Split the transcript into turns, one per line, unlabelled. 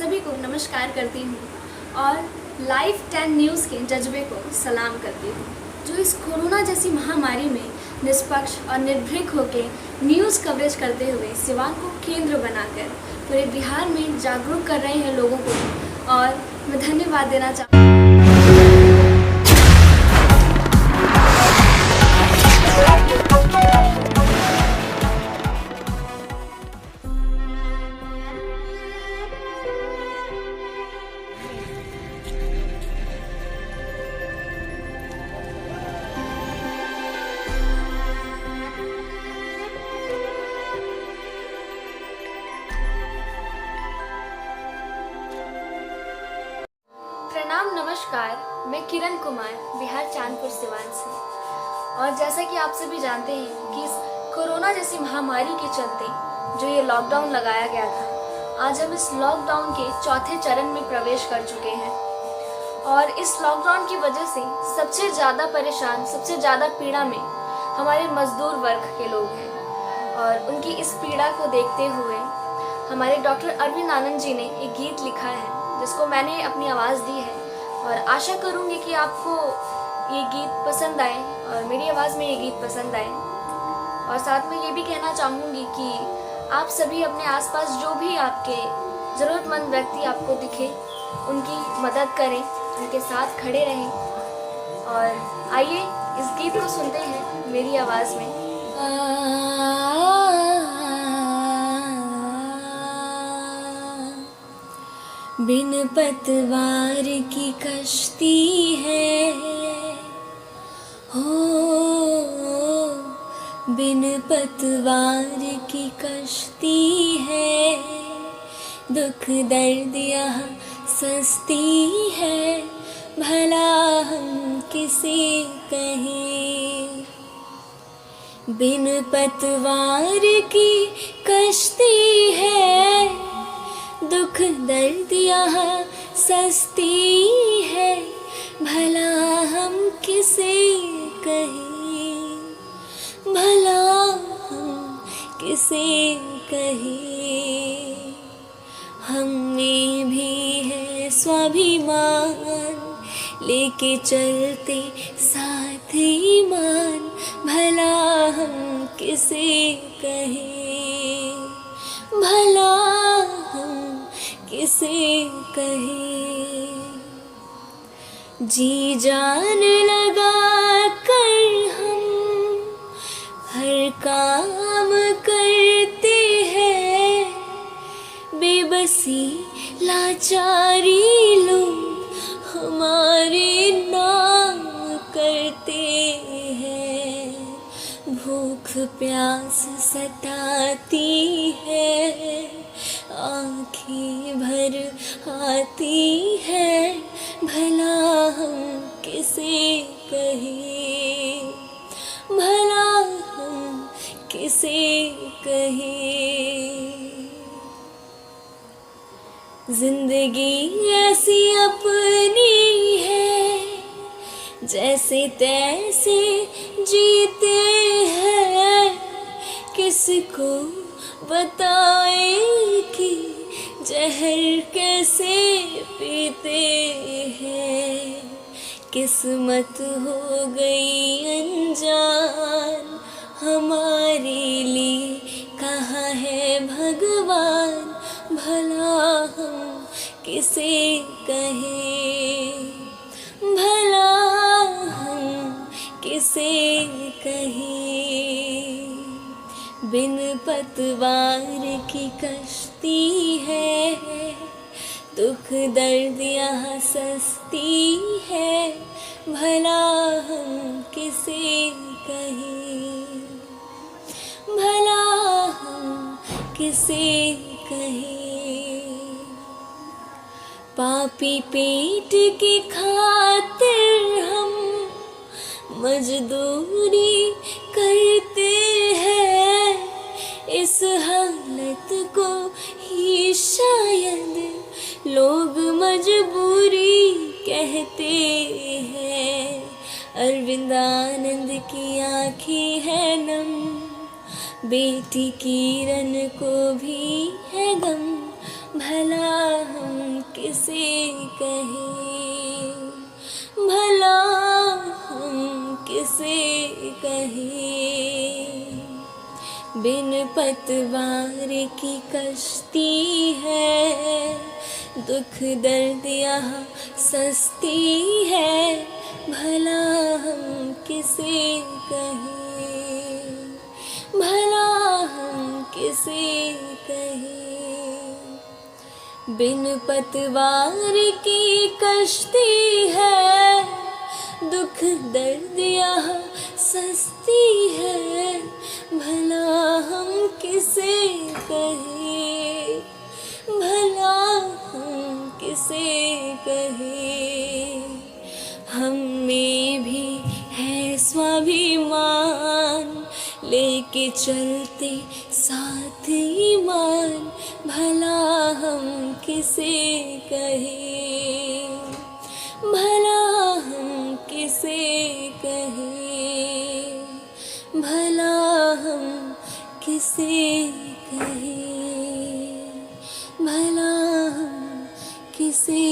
सभी को नमस्कार करती हूँ और लाइव 10 न्यूज़ के जज्बे को सलाम करती हूँ, जो इस कोरोना जैसी महामारी में निष्पक्ष और निर्भीक होकर न्यूज़ कवरेज करते हुए सिवान को केंद्र बनाकर पूरे बिहार में जागरूक कर रहे हैं लोगों को। और मैं धन्यवाद देना चाहूँ प्रणाम नमस्कार। मैं किरण कुमार बिहार चांदपुर सिवान से। और जैसा कि आप सभी जानते हैं कि इस कोरोना जैसी महामारी के चलते जो ये लॉकडाउन लगाया गया था, आज हम इस लॉकडाउन के चौथे चरण में प्रवेश कर चुके हैं। और इस लॉकडाउन की वजह से सबसे ज़्यादा परेशान, सबसे ज़्यादा पीड़ा में हमारे मजदूर वर्ग के लोग हैं। और उनकी इस पीड़ा को देखते हुए हमारे डॉक्टर अरविंद आनंद जी ने एक गीत लिखा है जिसको मैंने अपनी आवाज़ दी है। और आशा करूँगी कि आपको ये गीत पसंद आए और मेरी आवाज़ में ये गीत पसंद आए। और साथ में ये भी कहना चाहूँगी कि आप सभी अपने आसपास जो भी आपके ज़रूरतमंद व्यक्ति आपको दिखे उनकी मदद करें, उनके साथ खड़े रहें। और आइए इस गीत को सुनते हैं मेरी आवाज़ में। बिन पतवार की कश्ती है हो, बिन पतवार की कश्ती है, दुख दर्द यहाँ सस्ती है, भला हम किसे कहें। बिन पतवार की कश्ती है, दुख दर्द यहाँ सस्ती है, भला हम किसे कहें, भला हम किसे कहें। हमने भी है स्वाभिमान, लेके चलते साथ ईमान, भला हम किसे कहें, भला किसे कहे। जी जान लगा कर हम हर काम करते हैं, बेबसी लाचारी लोग हमारे नाम करते हैं। भूख प्यास सताती है, आँखें भर आती है, भला हम किसे कहें, भला हम किसे कहें। जिंदगी ऐसी अपनी है, जैसे तैसे जीते हैं, किसको बताए कि जहर कैसे पीते हैं। किस्मत हो गई अनजान, हमारे लिए कहाँ है भगवान, भला हम किसे कहें, भला हम किसे कहें। बिन पतवार की कश्ती है, दुख दर्द यहाँ सस्ती है, भला हम किसे कहें, भला हम किसे कहें। पापी पेट की खातिर हम मजदूरी करते हैं, इस हालत को ही शायद लोग मजबूरी कहते हैं। अरविंद आनंद की आँखें है नम, बेटी किरण को भी है गम, भला हम किसे कहें, भला हम किसे कहें। बिन पतवार की कश्ती है, दुख दर्द यहाँ सस्ती है, भला हम किसे कहें, भला हम किसे कहें। बिन पतवार की कश्ती है, दुख दर्द यहाँ सस्ती है, भला हम किसे कहें, भला हम किसे कहें। हम में भी है स्वाभिमान, लेके चलते साथ ईमान, भला हम किसे कहें, भला हम किसे कहें, भला हम किसे कहें, भला हम किसे